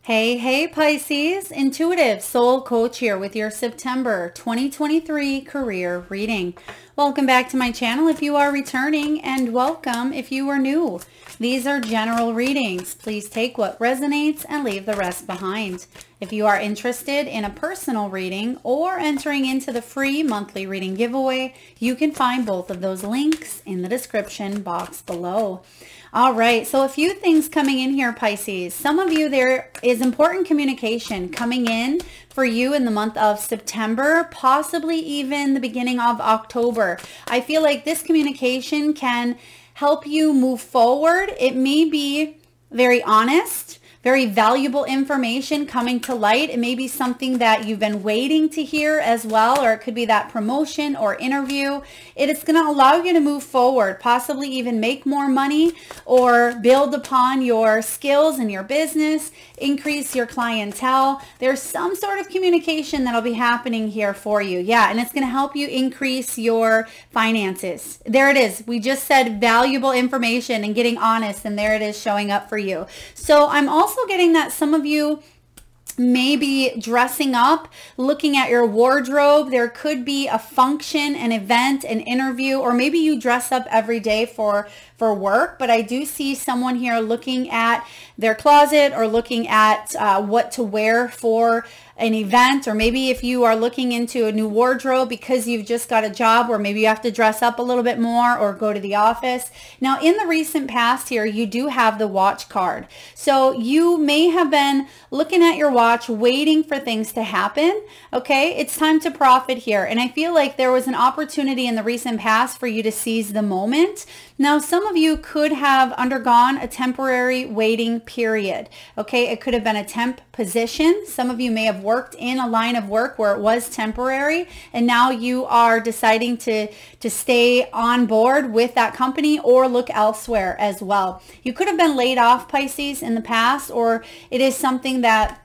Hey, Pisces, intuitive soul coach here with your September 2023 career reading. Welcome back to my channel if you are returning, and welcome if you are new. These are general readings. Please take what resonates and leave the rest behind. If you are interested in a personal reading or entering into the free monthly reading giveaway, you can find both of those links in the description box below. All right, so a few things coming in here, Pisces. Some of you, there is important communication coming in for you in the month of September, possibly even the beginning of October. I feel like this communication can help you move forward. It may be very honest, very valuable information coming to light. It may be something that you've been waiting to hear as well, or it could be that promotion or interview. It is going to allow you to move forward, possibly even make more money or build upon your skills in your business, increase your clientele. There's some sort of communication that'll be happening here for you. Yeah, and it's going to help you increase your finances. There it is. We just said valuable information and getting honest, and there it is showing up for you. So I'm also getting that some of you may be dressing up, looking at your wardrobe. There could be a function, an event, an interview, or maybe you dress up every day for work. But I do see someone here looking at their closet or looking at what to wear for an event, or maybe if you are looking into a new wardrobe because you've just got a job where maybe you have to dress up a little bit more or go to the office. Now, in the recent past here, you do have the watch card. So you may have been looking at your watch, waiting for things to happen. Okay, it's time to profit here. And I feel like there was an opportunity in the recent past for you to seize the moment. Now, some of you could have undergone a temporary waiting period. Okay, it could have been a temp position. Some of you may have worked in a line of work where it was temporary, and now you are deciding to stay on board with that company or look elsewhere as well. You could have been laid off, Pisces, in the past, or it is something that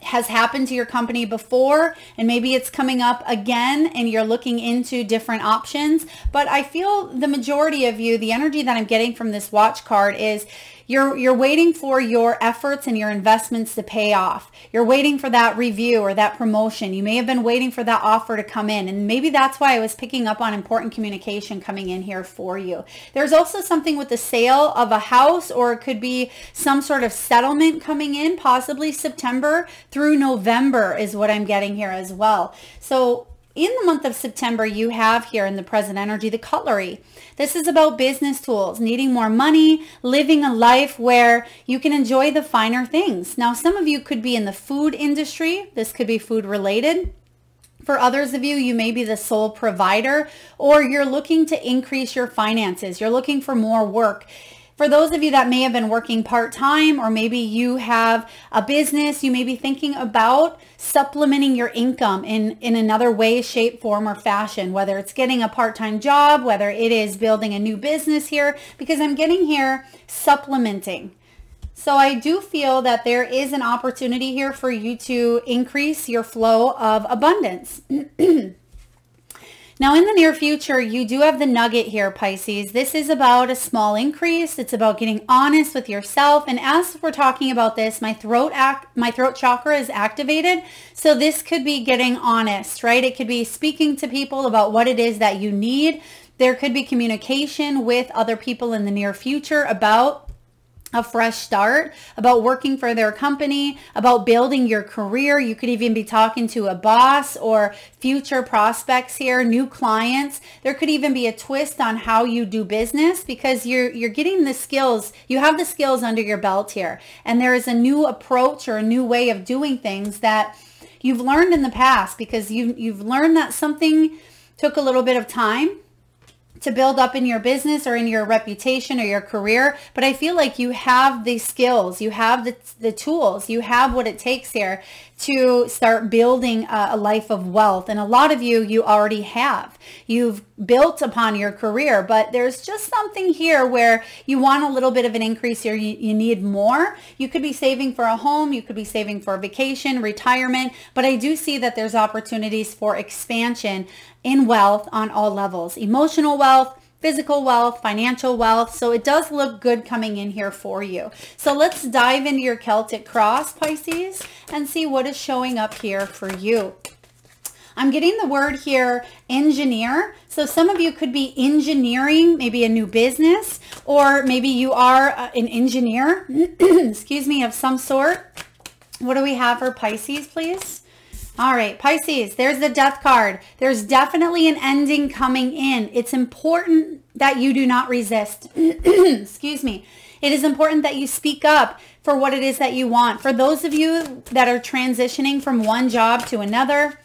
has happened to your company before, and maybe it's coming up again and you're looking into different options. But I feel the majority of you, the energy that I'm getting from this watch card is you're waiting for your efforts and your investments to pay off. You're waiting for that review or that promotion. You may have been waiting for that offer to come in, and maybe that's why I was picking up on important communication coming in here for you. There's also something with the sale of a house, or it could be some sort of settlement coming in, possibly September through November is what I'm getting here as well. So in the month of September, you have here in the present energy, the cutlery. This is about business tools, needing more money, living a life where you can enjoy the finer things. Now, some of you could be in the food industry. This could be food related. For others of you, you may be the sole provider, or you're looking to increase your finances. You're looking for more work. For those of you that may have been working part-time, or maybe you have a business, you may be thinking about supplementing your income in another way, shape, form, or fashion, whether it's getting a part-time job, whether it is building a new business here, because I'm getting here supplementing. So I do feel that there is an opportunity here for you to increase your flow of abundance. Now, in the near future, you do have the nugget here, Pisces. This is about a small increase. It's about getting honest with yourself. And as we're talking about this, my throat chakra is activated. So this could be getting honest, right? It could be speaking to people about what it is that you need. There could be communication with other people in the near future about a fresh start, about working for their company, about building your career. You could even be talking to a boss or future prospects here, new clients. There could even be a twist on how you do business, because you're getting the skills. You have the skills under your belt here, and there is a new approach or a new way of doing things that you've learned in the past, because you've learned that something took a little bit of time to build up in your business or in your reputation or your career. But I feel like you have the skills, you have the tools, you have what it takes here to start building a life of wealth. And a lot of you already have. You've built upon your career, but there's just something here where you want a little bit of an increase here. You need more. You could be saving for a home. You could be saving for a vacation, retirement. But I do see that there's opportunities for expansion in wealth on all levels: emotional wealth, physical wealth, financial wealth. So it does look good coming in here for you. So let's dive into your Celtic cross, Pisces, and see what is showing up here for you. I'm getting the word here, engineer. So some of you could be engineering, maybe a new business, or maybe you are an engineer, excuse me, of some sort. What do we have for Pisces, please? All right, Pisces, there's the death card. There's definitely an ending coming in. It's important that you do not resist. Excuse me. It is important that you speak up for what it is that you want. For those of you that are transitioning from one job to another,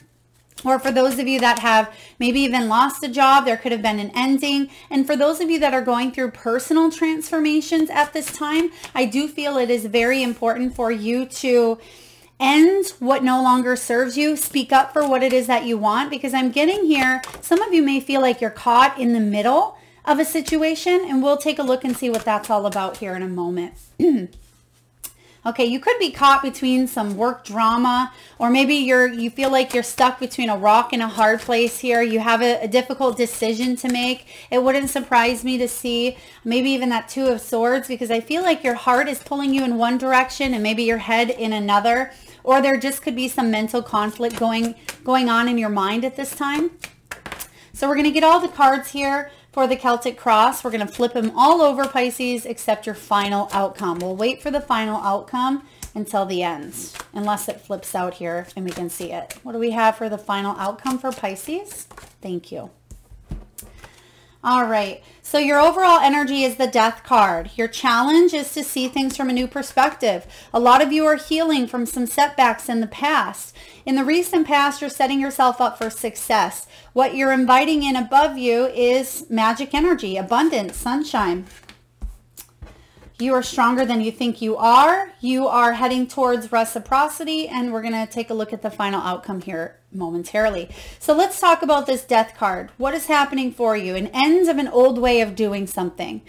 or for those of you that have maybe even lost a job, there could have been an ending. And for those of you that are going through personal transformations at this time, I do feel it is very important for you to end what no longer serves you. Speak up for what it is that you want, because I'm getting here, some of you may feel like you're caught in the middle of a situation, and we'll take a look and see what that's all about here in a moment. Okay, you could be caught between some work drama, or maybe you feel like you're stuck between a rock and a hard place here. You have a difficult decision to make. It wouldn't surprise me to see maybe even that Two of Swords, because I feel like your heart is pulling you in one direction and maybe your head in another, or there just could be some mental conflict going on in your mind at this time. So we're going to get all the cards here for the Celtic cross. We're going to flip them all over, Pisces, except your final outcome. We'll wait for the final outcome until the end, unless it flips out here and we can see it. What do we have for the final outcome for Pisces? Thank you. All right, so your overall energy is the death card. Your challenge is to see things from a new perspective. A lot of you are healing from some setbacks in the past. In the recent past, you're setting yourself up for success. What you're inviting in above you is magic energy, abundance, sunshine. You are stronger than you think you are. You are heading towards reciprocity, and we're going to take a look at the final outcome here momentarily. So let's talk about this death card. What is happening for you? An end of an old way of doing something.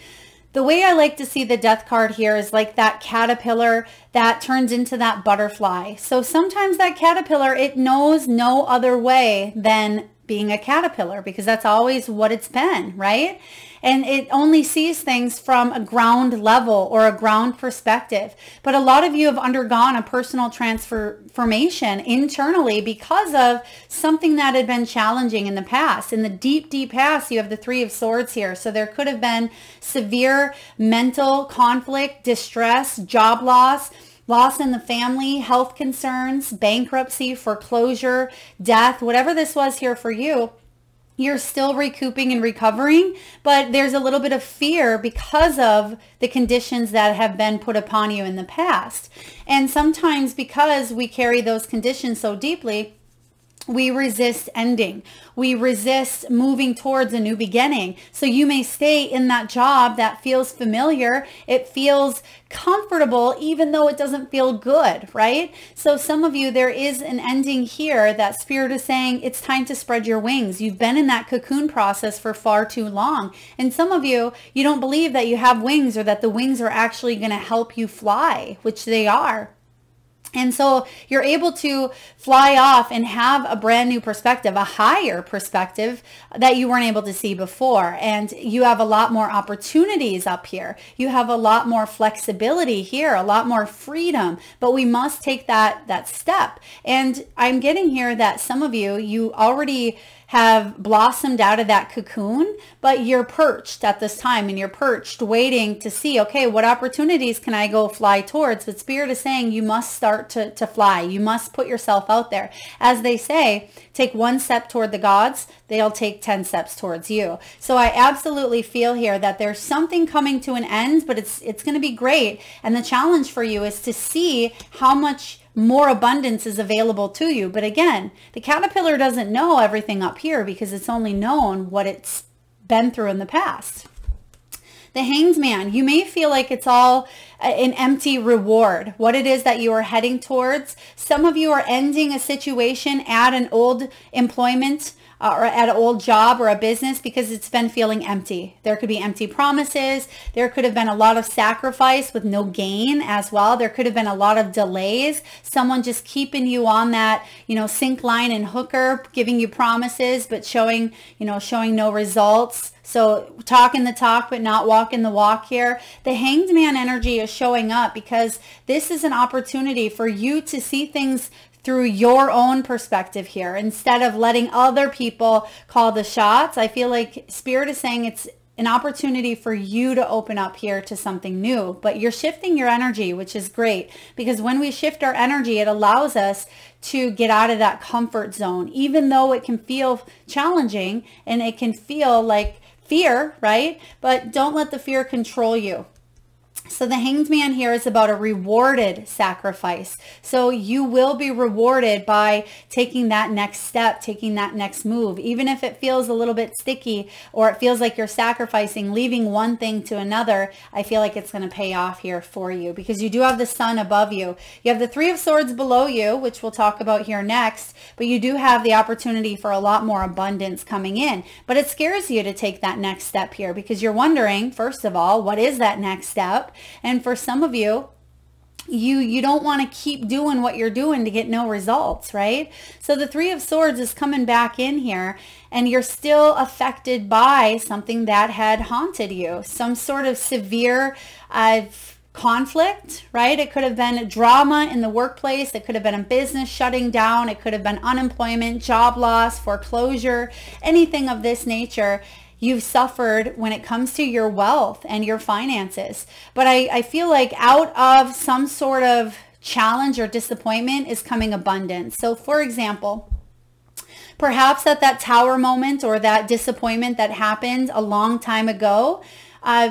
The way I like to see the death card here is like that caterpillar that turns into that butterfly. So sometimes that caterpillar, it knows no other way than being a caterpillar, because that's always what it's been, right? And it only sees things from a ground level or a ground perspective. But a lot of you have undergone a personal transformation internally because of something that had been challenging in the past. In the deep, deep past, you have the Three of Swords here. So there could have been severe mental conflict, distress, job loss, loss in the family, health concerns, bankruptcy, foreclosure, death, whatever this was here for you. You're still recouping and recovering, but there's a little bit of fear because of the conditions that have been put upon you in the past. And sometimes because we carry those conditions so deeply, we resist ending. We resist moving towards a new beginning. So you may stay in that job that feels familiar. It feels comfortable, even though it doesn't feel good, right? So some of you, there is an ending here that Spirit is saying it's time to spread your wings. You've been in that cocoon process for far too long. And some of you, you don't believe that you have wings, or that the wings are actually going to help you fly, which they are. And so you're able to fly off and have a brand new perspective, a higher perspective that you weren't able to see before. And you have a lot more opportunities up here. You have a lot more flexibility here, a lot more freedom, but we must take that step. And I'm getting here that some of you, you already have blossomed out of that cocoon, but you're perched at this time, and you're perched waiting to see, okay, what opportunities can I go fly towards? But Spirit is saying you must start to fly. You must put yourself out there. As they say, take one step toward the gods, they'll take 10 steps towards you. So I absolutely feel here that there's something coming to an end, but it's going to be great. And the challenge for you is to see how much more abundance is available to you. But again, the caterpillar doesn't know everything up here, because it's only known what it's been through in the past. The Hanged Man, you may feel like it's all an empty reward, what it is that you are heading towards. Some of you are ending a situation at an old employment or at an old job or a business because it's been feeling empty. There could be empty promises. There could have been a lot of sacrifice with no gain as well. There could have been a lot of delays. Someone just keeping you on that, sink, line, and hooker, giving you promises, but showing no results. So talking the talk, but not walking the walk here. The Hanged Man energy is showing up because this is an opportunity for you to see things through your own perspective here. Instead of letting other people call the shots, I feel like Spirit is saying it's an opportunity for you to open up here to something new. But you're shifting your energy, which is great, because when we shift our energy, it allows us to get out of that comfort zone, even though it can feel challenging and it can feel like fear, right? But don't let the fear control you. So the Hanged Man here is about a rewarded sacrifice. So you will be rewarded by taking that next step, taking that next move. Even if it feels a little bit sticky or it feels like you're sacrificing, leaving one thing to another, I feel like it's going to pay off here for you because you do have the Sun above you. You have the Three of Swords below you, which we'll talk about here next, but you do have the opportunity for a lot more abundance coming in. But it scares you to take that next step here because you're wondering, first of all, what is that next step? And for some of you, you don't want to keep doing what you're doing to get no results, right? So the Three of Swords is coming back in here and you're still affected by something that had haunted you, some sort of severe conflict, right? It could have been drama in the workplace. It could have been a business shutting down. It could have been unemployment, job loss, foreclosure, anything of this nature. You've suffered when it comes to your wealth and your finances. But I feel like out of some sort of challenge or disappointment is coming abundance. So for example, perhaps at that tower moment or that disappointment that happened a long time ago,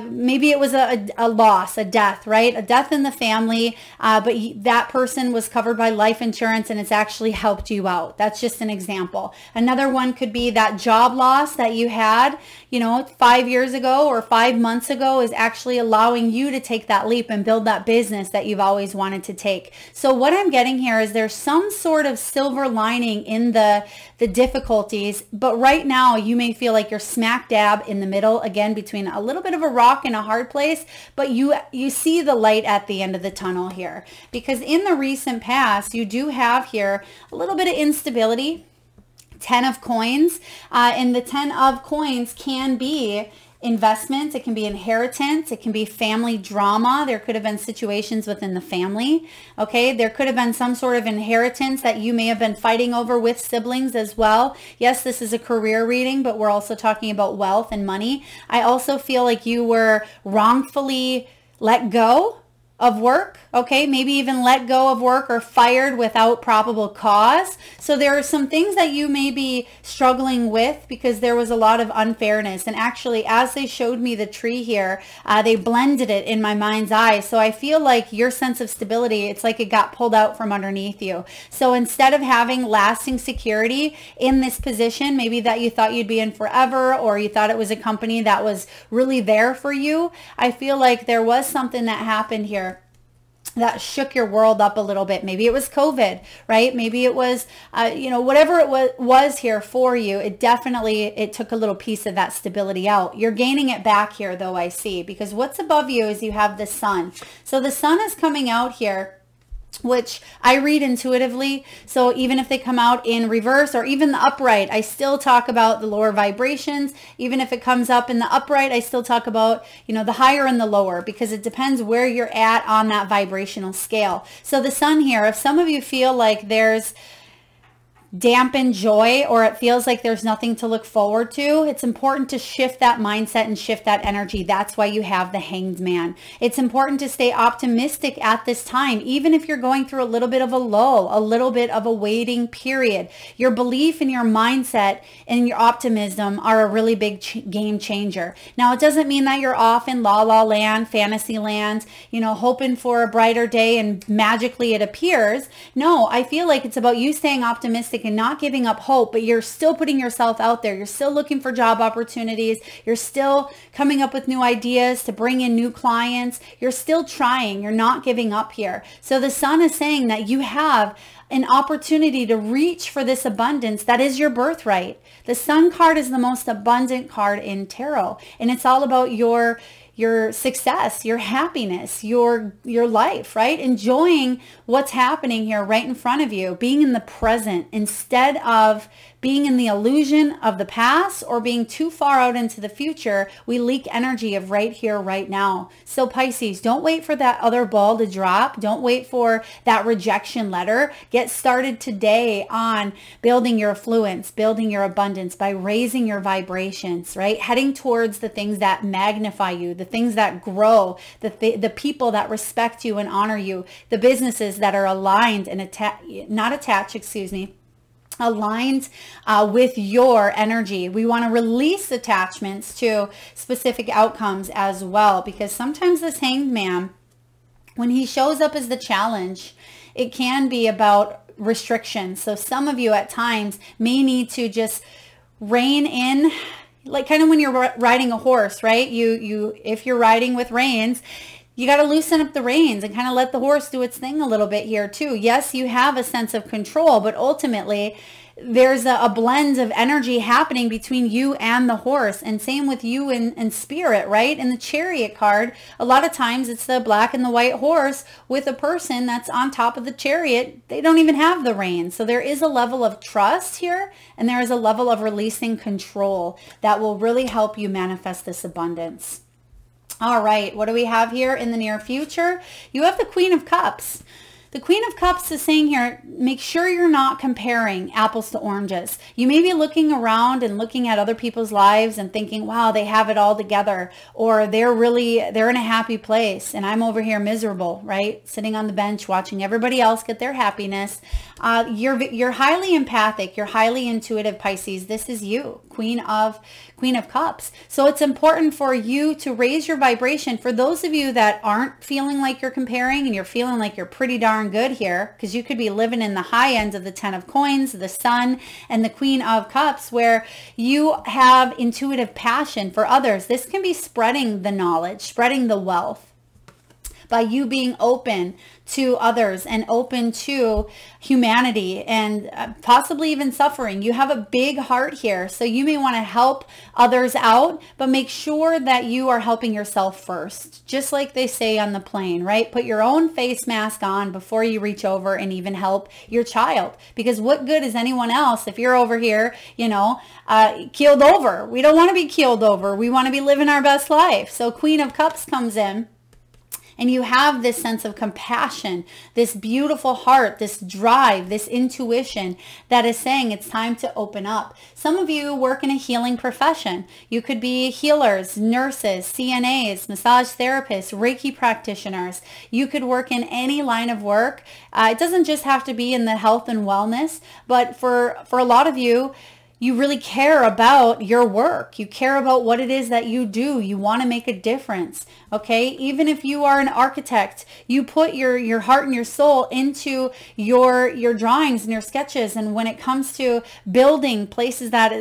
maybe it was a loss, a death, right? A death in the family, but that person was covered by life insurance and it's actually helped you out. That's just an example. Another one could be that job loss that you had, 5 years ago or 5 months ago is actually allowing you to take that leap and build that business that you've always wanted to take. So what I'm getting here is there's some sort of silver lining in the difficulties, but right now you may feel like you're smack dab in the middle, again, between a little bit of a rock and a hard place, but you see the light at the end of the tunnel here, because in the recent past, you do have here a little bit of instability. 10 of coins, and the 10 of coins can be investments, it can be inheritance, it can be family drama. There could have been situations within the family. Okay, there could have been some sort of inheritance that you may have been fighting over with siblings as well. Yes, this is a career reading, but we're also talking about wealth and money. I also feel like you were wrongfully let go of work, okay, maybe even let go of work or fired without probable cause. So there are some things that you may be struggling with because there was a lot of unfairness. And actually, as they showed me the tree here, they blended it in my mind's eye. So I feel like your sense of stability, it's like it got pulled out from underneath you. So instead of having lasting security in this position, maybe that you thought you'd be in forever, or you thought it was a company that was really there for you, I feel like there was something that happened here that shook your world up a little bit. Maybe it was COVID, right? Maybe it was, whatever it was here for you, it took a little piece of that stability out. You're gaining it back here though, I see, because what's above you is you have the Sun. So the Sun is coming out here, which I read intuitively. So even if they come out in reverse or even the upright, I still talk about the lower vibrations. Even if it comes up in the upright, I still talk about, the higher and the lower, because it depends where you're at on that vibrational scale. So the Sun here, if some of you feel like there's dampen joy or it feels like there's nothing to look forward to, it's important to shift that mindset and shift that energy. That's why you have the Hanged Man. It's important to stay optimistic at this time, even if you're going through a little bit of a lull, a little bit of a waiting period. Your belief and your mindset and your optimism are a really big game changer. Now, it doesn't mean that you're off in la la land, fantasy land, hoping for a brighter day and magically it appears. No, I feel like it's about you staying optimistic and not giving up hope, but you're still putting yourself out there. You're still looking for job opportunities. You're still coming up with new ideas to bring in new clients. You're still trying. You're not giving up here. So the Sun is saying that you have an opportunity to reach for this abundance that is your birthright. The Sun card is the most abundant card in tarot, and it's all about your success, your happiness, your life, right? Enjoying what's happening here right in front of you, being in the present instead of being in the illusion of the past or being too far out into the future, we leak energy of right here, right now. So Pisces, don't wait for that other ball to drop. Don't wait for that rejection letter. Get started today on building your affluence, building your abundance by raising your vibrations, right? Heading towards the things that magnify you, the things that grow, the people that respect you and honor you, the businesses that are aligned and aligned with your energy. We want to release attachments to specific outcomes as well, because sometimes this Hanged Man, when he shows up as the challenge, it can be about restrictions. So some of you at times may need to just rein in, like kind of when you're riding a horse, right? If you're riding with reins, you got to loosen up the reins and kind of let the horse do its thing a little bit here too. Yes, you have a sense of control, but ultimately there's a blend of energy happening between you and the horse, and same with you and spirit, right? In the Chariot card, a lot of times it's the black and the white horse with a person that's on top of the chariot. They don't even have the reins. So there is a level of trust here, and there is a level of releasing control that will really help you manifest this abundance. All right, what do we have here in the near future? You have the Queen of Cups. The Queen of Cups is saying here, make sure you're not comparing apples to oranges. You may be looking around and looking at other people's lives and thinking, wow, they have it all together, or they're in a happy place and I'm over here miserable, right? Sitting on the bench watching everybody else get their happiness. You're highly empathic. You're highly intuitive, Pisces. This is you, Queen of Cups. So it's important for you to raise your vibration. For those of you that aren't feeling like you're comparing and you're feeling like you're pretty darn good here, because you could be living in the high ends of the 10 of coins, the Sun, and the Queen of Cups, where you have intuitive passion for others. This can be spreading the knowledge, spreading the wealth by you being open to others and open to humanity and possibly even suffering. You have a big heart here, so you may want to help others out, but make sure that you are helping yourself first. Just like they say on the plane, right? Put your own face mask on before you reach over and even help your child, because what good is anyone else if you're over here, keeled over? We don't want to be keeled over. We want to be living our best life. So Queen of Cups comes in, and you have this sense of compassion, this beautiful heart, this drive, this intuition that is saying it's time to open up. Some of you work in a healing profession. You could be healers, nurses, CNAs, massage therapists, Reiki practitioners. You could work in any line of work. It doesn't just have to be in the health and wellness, but for a lot of you, you really care about your work. You care about what it is that you do. You want to make a difference, okay? Even if you are an architect, you put your heart and your soul into your drawings and your sketches. And when it comes to building places that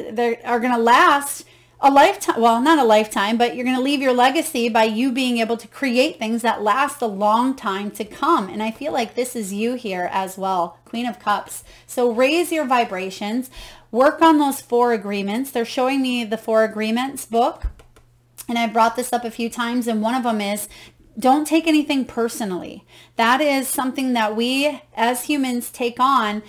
are going to last a lifetime, well, not a lifetime, but you're going to leave your legacy by you being able to create things that last a long time to come. And I feel like this is you here as well, Queen of Cups. So raise your vibrations. Work on those 4 agreements. They're showing me the 4 agreements book, and I brought this up a few times, and one of them is don't take anything personally. That is something that we as humans take on,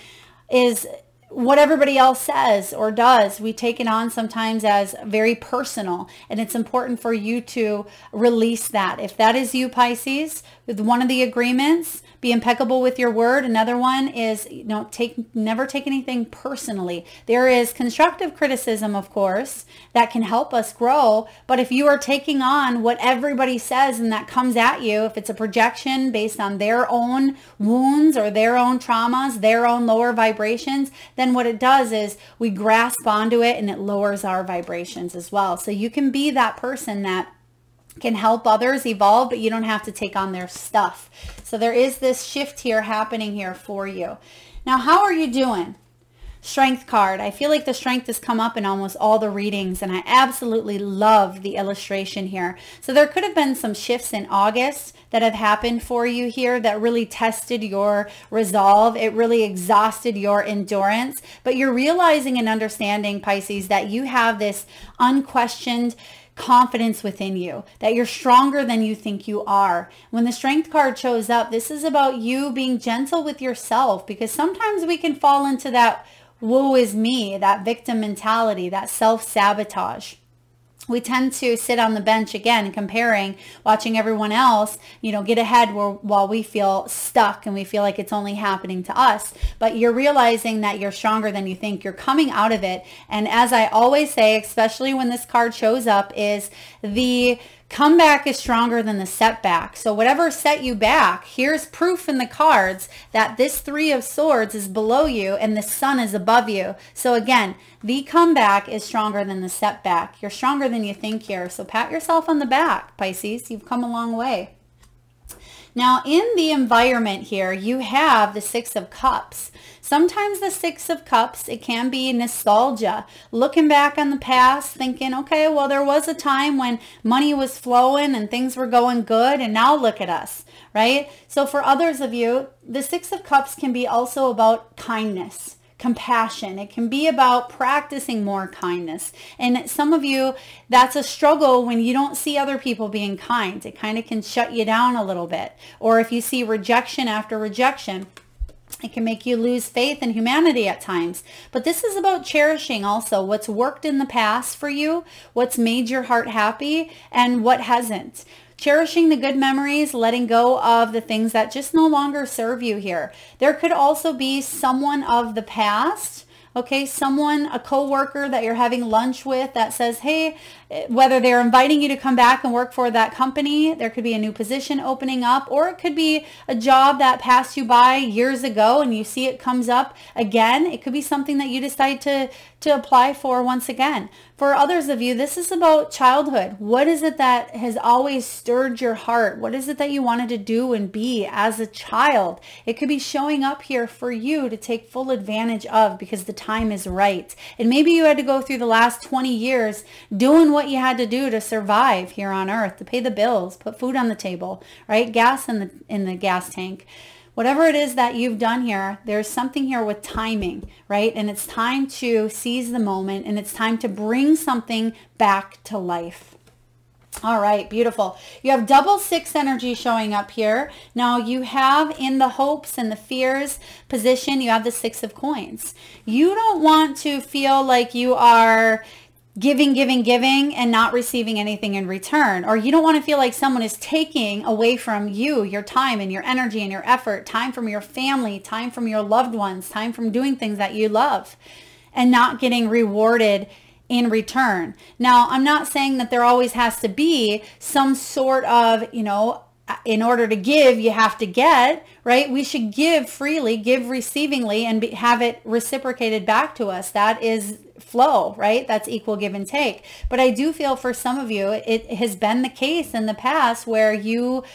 is what everybody else says or does. We take it on sometimes as very personal, and it's important for you to release that. If that is you, Pisces, with one of the agreements, be impeccable with your word. Another one is never take anything personally. There is constructive criticism, of course, that can help us grow. But if you are taking on what everybody says and that comes at you, if it's a projection based on their own wounds or their own traumas, their own lower vibrations, then what it does is we grasp onto it and it lowers our vibrations as well. So you can be that person that can help others evolve, but you don't have to take on their stuff. So there is this shift here happening here for you. Now, how are you doing? Strength card. I feel like the strength has come up in almost all the readings, and I absolutely love the illustration here. So there could have been some shifts in August that have happened for you here that really tested your resolve. It really exhausted your endurance, but you're realizing and understanding, Pisces, that you have this unquestioned confidence within you, that you're stronger than you think you are. When the strength card shows up, this is about you being gentle with yourself, because sometimes we can fall into that woe is me, that victim mentality, that self-sabotage. We tend to sit on the bench again, comparing, watching everyone else, get ahead while we feel stuck and we feel like it's only happening to us. But you're realizing that you're stronger than you think. You're coming out of it. And as I always say, especially when this card shows up, is the comeback is stronger than the setback. So whatever set you back, here's proof in the cards that this Three of Swords is below you and the Sun is above you. So again, the comeback is stronger than the setback. You're stronger than you think here. So pat yourself on the back, Pisces. You've come a long way. Now, in the environment here, you have the Six of Cups. Sometimes the Six of Cups, it can be nostalgia. Looking back on the past, thinking, okay, well, there was a time when money was flowing and things were going good, and now look at us, right? So for others of you, the Six of Cups can be also about kindness, compassion. It can be about practicing more kindness. And some of you, that's a struggle when you don't see other people being kind. It kind of can shut you down a little bit. Or if you see rejection after rejection, it can make you lose faith in humanity at times. But this is about cherishing also what's worked in the past for you, what's made your heart happy, and what hasn't. Cherishing the good memories, letting go of the things that just no longer serve you here. There could also be someone of the past, okay, someone, a coworker that you're having lunch with that says, hey, whether they're inviting you to come back and work for that company, there could be a new position opening up, or it could be a job that passed you by years ago and you see it comes up again. It could be something that you decide to apply for once again. For others of you, this is about childhood. What is it that has always stirred your heart? What is it that you wanted to do and be as a child? It could be showing up here for you to take full advantage of because the time is right. And maybe you had to go through the last 20 years doing what you had to do to survive here on earth, to pay the bills, put food on the table, right? Gas in the gas tank. Whatever it is that you've done here, there's something here with timing, right? And it's time to seize the moment, and it's time to bring something back to life. All right, beautiful. You have double six energy showing up here. Now you have in the hopes and the fears position, you have the Six of Coins. You don't want to feel like you are giving and not receiving anything in return. Or you don't want to feel like someone is taking away from you, your time and your energy and your effort, time from your family, time from your loved ones, time from doing things that you love and not getting rewarded in return. Now, I'm not saying that there always has to be some sort of, in order to give, you have to get, right? We should give freely, give receivingly, and have it reciprocated back to us. That is flow, right? That's equal give and take. But I do feel for some of you, it has been the case in the past where you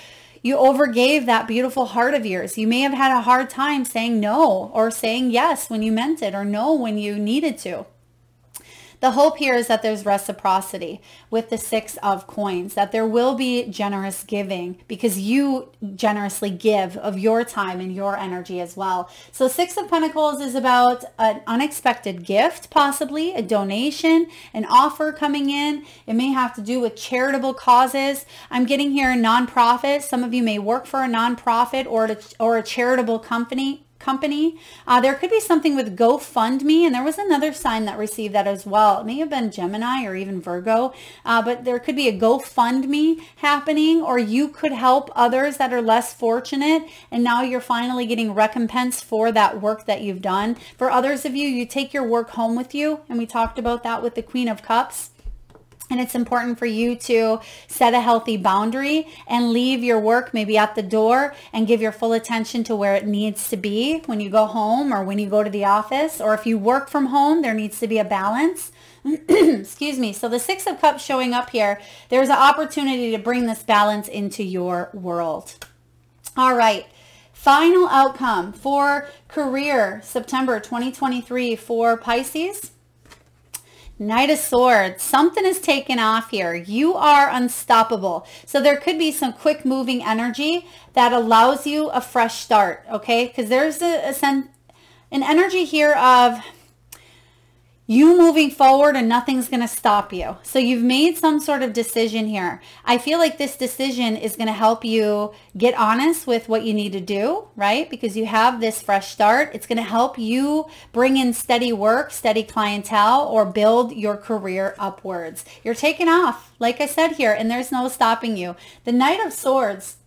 overgave that beautiful heart of yours. You may have had a hard time saying no or saying yes when you meant it, or no when you needed to. The hope here is that there's reciprocity with the Six of Coins, that there will be generous giving because you generously give of your time and your energy as well. So Six of Pentacles is about an unexpected gift, possibly a donation, an offer coming in. It may have to do with charitable causes. I'm getting here a nonprofit. Some of you may work for a nonprofit or a charitable company. There could be something with GoFundMe, and there was another sign that received that as well. It may have been Gemini or even Virgo, but there could be a GoFundMe happening, or you could help others that are less fortunate, and now you're finally getting recompense for that work that you've done. For others of you, you take your work home with you, and we talked about that with the Queen of Cups. And it's important for you to set a healthy boundary and leave your work maybe at the door and give your full attention to where it needs to be when you go home or when you go to the office. Or if you work from home, there needs to be a balance. Excuse me. So the Six of Cups showing up here, there's an opportunity to bring this balance into your world. All right. Final outcome for career, September 2023 for Pisces. Knight of Swords. Something is taken off here. You are unstoppable. So there could be some quick moving energy that allows you a fresh start, okay? Because there's an energy here of you moving forward and nothing's going to stop you. So you've made some sort of decision here. I feel like this decision is going to help you get honest with what you need to do, right? Because you have this fresh start. It's going to help you bring in steady work, steady clientele, or build your career upwards. You're taking off, like I said here, and there's no stopping you. The Knight of Swords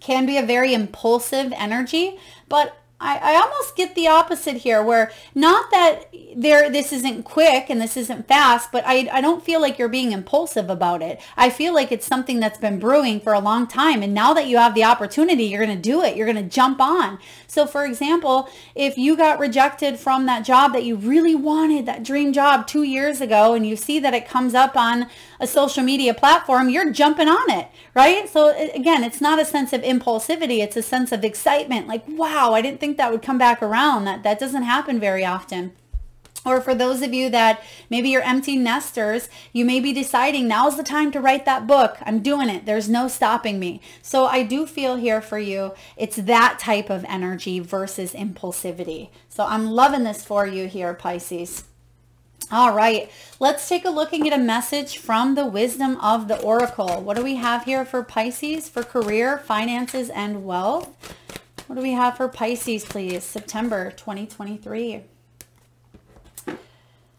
can be a very impulsive energy, but I almost get the opposite here, where not that this isn't quick and this isn't fast, but I don't feel like you're being impulsive about it. I feel like it's something that's been brewing for a long time, and now that you have the opportunity, you're going to do it. You're going to jump on. So for example, if you got rejected from that job that you really wanted, that dream job 2 years ago, and you see that it comes up on a social media platform, you're jumping on it, right? So again, it's not a sense of impulsivity. It's a sense of excitement. Like, wow, I didn't think that would come back around. That doesn't happen very often. Or for those of you that maybe you're empty nesters, you may be deciding now's the time to write that book. I'm doing it. There's no stopping me. So I do feel here for you, it's that type of energy versus impulsivity. So I'm loving this for you here, Pisces. All right, let's take a look and get a message from the wisdom of the Oracle. What do we have here for Pisces for career, finances, and wealth? What do we have for Pisces, please? September 2023.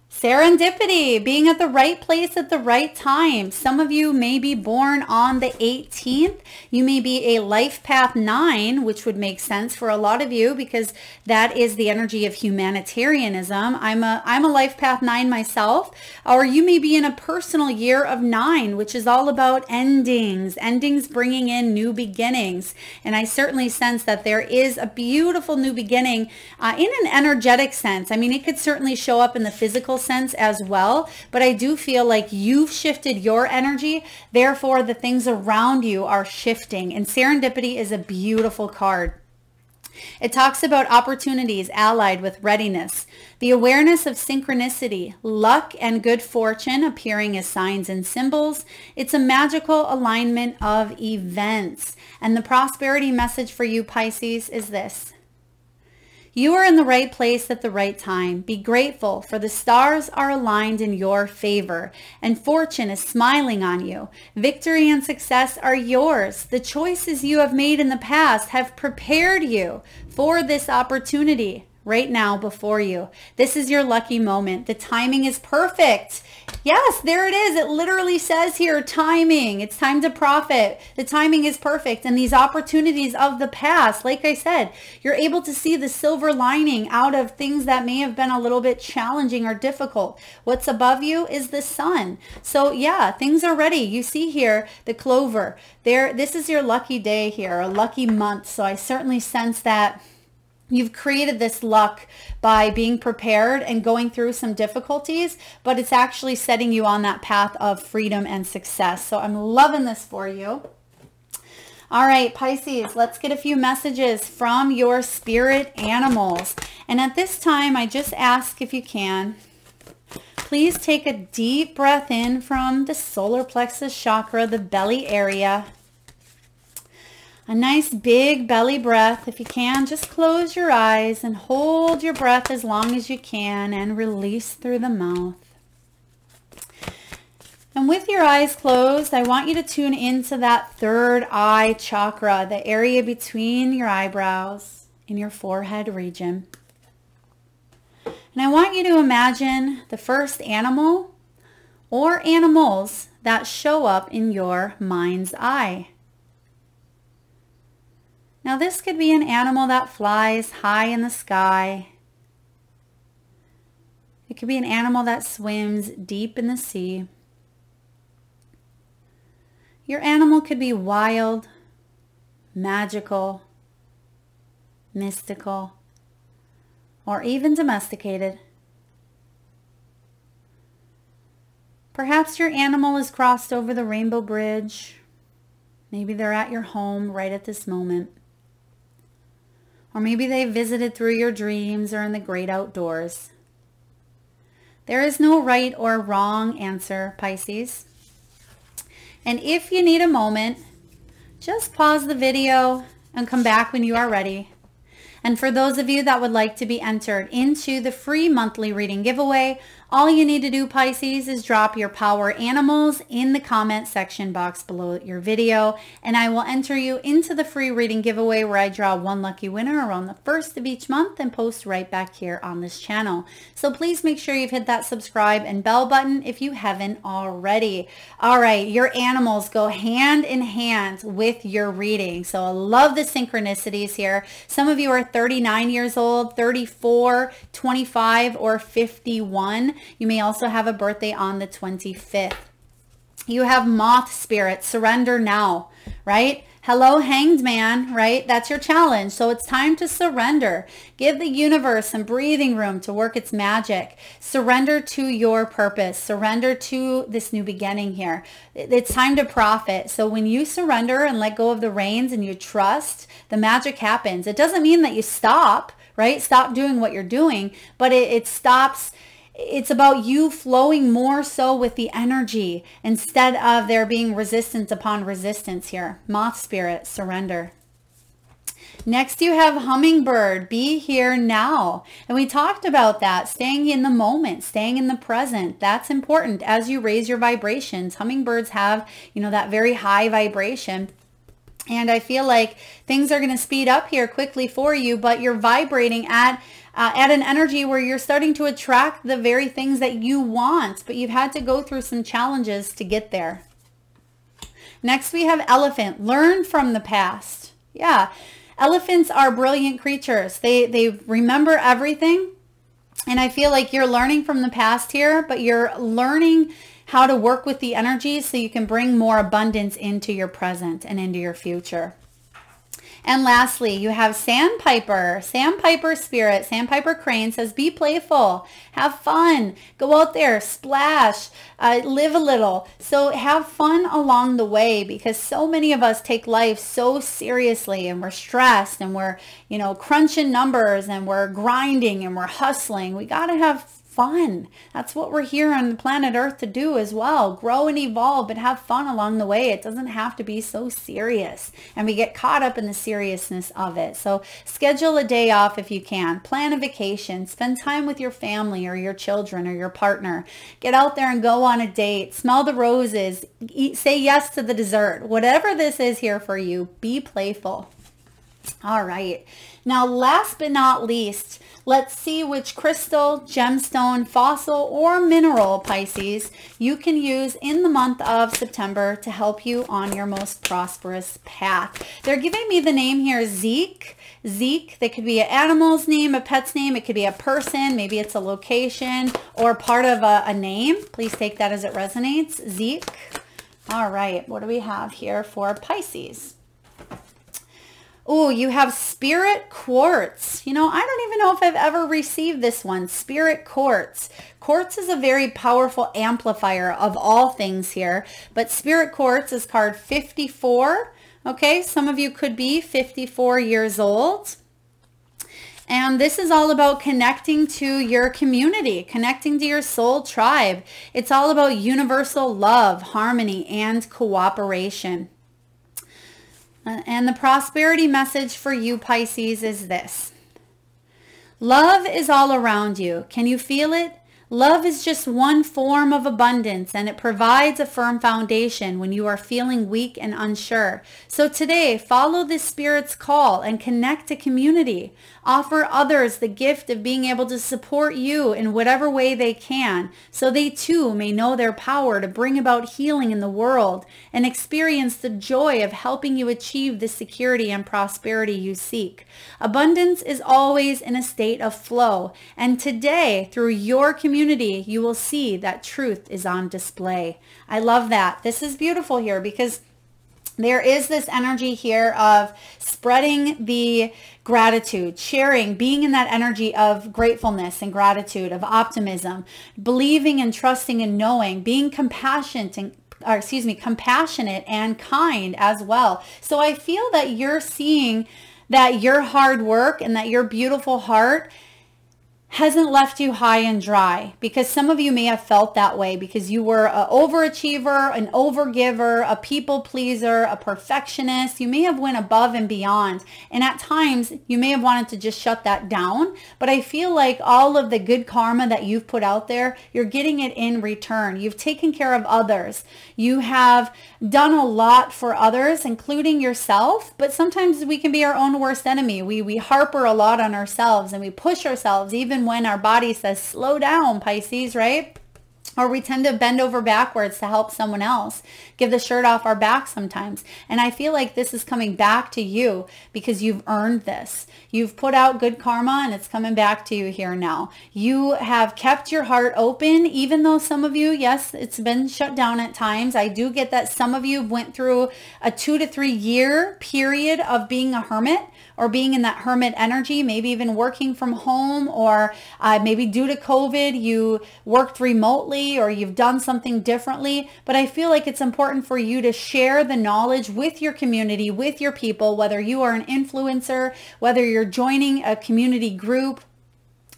Serendipity, being at the right place at the right time. Some of you may be born on the 18th. You may be a life path 9, which would make sense for a lot of you because that is the energy of humanitarianism. I'm a life path 9 myself. Or you may be in a personal year of 9, which is all about endings bringing in new beginnings. And I certainly sense that there is a beautiful new beginning in an energetic sense. I mean, it could certainly show up in the physical sense as well, but I do feel like you've shifted your energy, therefore the things around you are shifting. And serendipity is a beautiful card. It talks about opportunities allied with readiness, the awareness of synchronicity, luck and good fortune appearing as signs and symbols. It's a magical alignment of events. And the prosperity message for you, Pisces, is this. You are in the right place at the right time. Be grateful, for the stars are aligned in your favor, and fortune is smiling on you. Victory and success are yours. The choices you have made in the past have prepared you for this opportunity right now before you. This is your lucky moment. The timing is perfect. Yes, there it is. It literally says here, timing. It's time to profit. The timing is perfect. And these opportunities of the past, like I said, you're able to see the silver lining out of things that may have been a little bit challenging or difficult. What's above you is the sun. So yeah, things are ready. You see here the clover. This is your lucky day here, a lucky month. So I certainly sense that you've created this luck by being prepared and going through some difficulties, but it's actually setting you on that path of freedom and success. So I'm loving this for you. All right, Pisces, let's get a few messages from your spirit animals. And at this time, I just ask if you can, please take a deep breath in from the solar plexus chakra, the belly area. A nice big belly breath. If you can, just close your eyes and hold your breath as long as you can and release through the mouth. And with your eyes closed, I want you to tune into that third eye chakra, the area between your eyebrows in your forehead region. And I want you to imagine the first animal or animals that show up in your mind's eye. Now this could be an animal that flies high in the sky. It could be an animal that swims deep in the sea. Your animal could be wild, magical, mystical, or even domesticated. Perhaps your animal has crossed over the rainbow bridge. Maybe they're at your home right at this moment. Or maybe they visited through your dreams or in the great outdoors. There is no right or wrong answer, Pisces. And if you need a moment, just pause the video and come back when you are ready. And for those of you that would like to be entered into the free monthly reading giveaway, all you need to do, Pisces, is drop your power animals in the comment section box below your video, and I will enter you into the free reading giveaway where I draw one lucky winner around the first of each month and post right back here on this channel. So please make sure you've hit that subscribe and bell button if you haven't already. All right, your animals go hand in hand with your reading. So I love the synchronicities here. Some of you are 39 years old, 34, 25, or 51. You may also have a birthday on the 25th. You have moth spirit, surrender now, right? Hello, hanged man, right? That's your challenge. So it's time to surrender. Give the universe some breathing room to work its magic. Surrender to your purpose. Surrender to this new beginning here. It's time to profit. So when you surrender and let go of the reins and you trust, the magic happens. It doesn't mean that you stop, right? Stop doing what you're doing, but it stops. It's about you flowing more so with the energy instead of there being resistance upon resistance here. Moth spirit, surrender. Next, you have hummingbird, be here now. And we talked about that, staying in the moment, staying in the present. That's important as you raise your vibrations. Hummingbirds have, that very high vibration. And I feel like things are going to speed up here quickly for you, but you're vibrating at an energy where you're starting to attract the very things that you want, but you've had to go through some challenges to get there. Next, we have elephant, learn from the past. Yeah, elephants are brilliant creatures. They remember everything. And I feel like you're learning from the past here, but you're learning how to work with the energy so you can bring more abundance into your present and into your future. And lastly, you have sandpiper, sandpiper spirit, sandpiper crane says, be playful, have fun, go out there, splash, live a little. So have fun along the way, because so many of us take life so seriously and we're stressed and we're, crunching numbers and we're grinding and we're hustling. We got to have fun. That's what we're here on the planet Earth to do as well. Grow and evolve, but have fun along the way. It doesn't have to be so serious. And we get caught up in the seriousness of it. So schedule a day off if you can. Plan a vacation. Spend time with your family or your children or your partner. Get out there and go on a date. Smell the roses. Say yes to the dessert. Whatever this is here for you, be playful. All right. Now, last but not least, let's see which crystal, gemstone, fossil, or mineral, Pisces, you can use in the month of September to help you on your most prosperous path. They're giving me the name here, Zeke. Zeke, that could be an animal's name, a pet's name. It could be a person. Maybe it's a location or part of a name. Please take that as it resonates. Zeke. All right. What do we have here for Pisces? Oh, you have spirit quartz. I don't even know if I've ever received this one. Spirit quartz. Quartz is a very powerful amplifier of all things here, but spirit quartz is card 54. Okay, some of you could be 54 years old. And this is all about connecting to your community, connecting to your soul tribe. It's all about universal love, harmony, and cooperation. And the prosperity message for you, Pisces, is this. Love is all around you. Can you feel it? Love is just one form of abundance, and it provides a firm foundation when you are feeling weak and unsure. So today, follow this spirit's call and connect to community. Offer others the gift of being able to support you in whatever way they can, so they too may know their power to bring about healing in the world and experience the joy of helping you achieve the security and prosperity you seek. Abundance is always in a state of flow, and today, through your community, you will see that truth is on display. I love that. This is beautiful here because there is this energy here of spreading the gratitude, sharing, being in that energy of gratefulness and gratitude, of optimism, believing and trusting and knowing, being compassionate and kind as well. So I feel that you're seeing that your hard work and that your beautiful heart hasn't left you high and dry, because some of you may have felt that way because you were an overachiever, an overgiver, a people pleaser, a perfectionist. You may have went above and beyond, and at times you may have wanted to just shut that down. But I feel like all of the good karma that you've put out there, you're getting it in return. You've taken care of others. You have done a lot for others, including yourself. But sometimes we can be our own worst enemy. We harper a lot on ourselves and we push ourselves even when our body says slow down, Pisces, right? Or we tend to bend over backwards to help someone else, give the shirt off our back sometimes. And I feel like this is coming back to you because you've earned this. You've put out good karma and it's coming back to you here now. You have kept your heart open, even though some of you, yes, it's been shut down at times. I do get that some of you went through a 2 to 3 year period of being a hermit, or being in that hermit energy, maybe even working from home, or maybe due to COVID, you worked remotely or you've done something differently. But I feel like it's important for you to share the knowledge with your community, with your people, whether you are an influencer, whether you're joining a community group,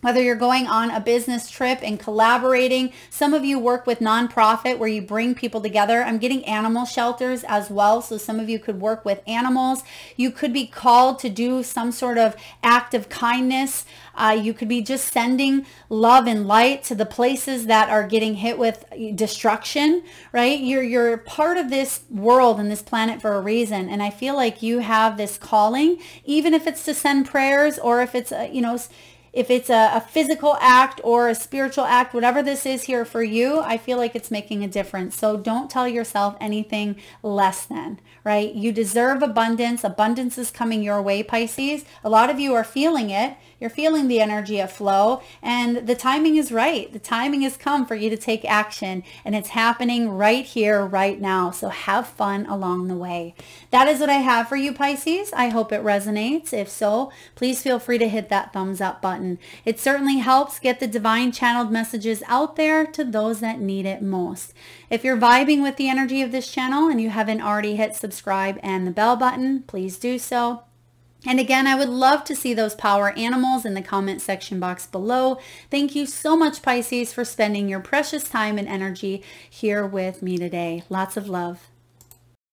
whether you're going on a business trip and collaborating. Some of you work with nonprofit where you bring people together. I'm getting animal shelters as well. So some of you could work with animals. You could be called to do some sort of act of kindness. You could be just sending love and light to the places that are getting hit with destruction, right? You're part of this world and this planet for a reason. And I feel like you have this calling, even if it's to send prayers, or if it's, if it's a physical act or a spiritual act, whatever this is here for you, I feel like it's making a difference. So don't tell yourself anything less than, right? You deserve abundance. Abundance is coming your way, Pisces. A lot of you are feeling it. You're feeling the energy of flow, and the timing is right. The timing has come for you to take action, and it's happening right here, right now. So have fun along the way. That is what I have for you, Pisces. I hope it resonates. If so, please feel free to hit that thumbs up button. It certainly helps get the divine channeled messages out there to those that need it most. If you're vibing with the energy of this channel and you haven't already hit subscribe and the bell button, please do so. And again, I would love to see those power animals in the comment section box below. Thank you so much, Pisces, for spending your precious time and energy here with me today. Lots of love.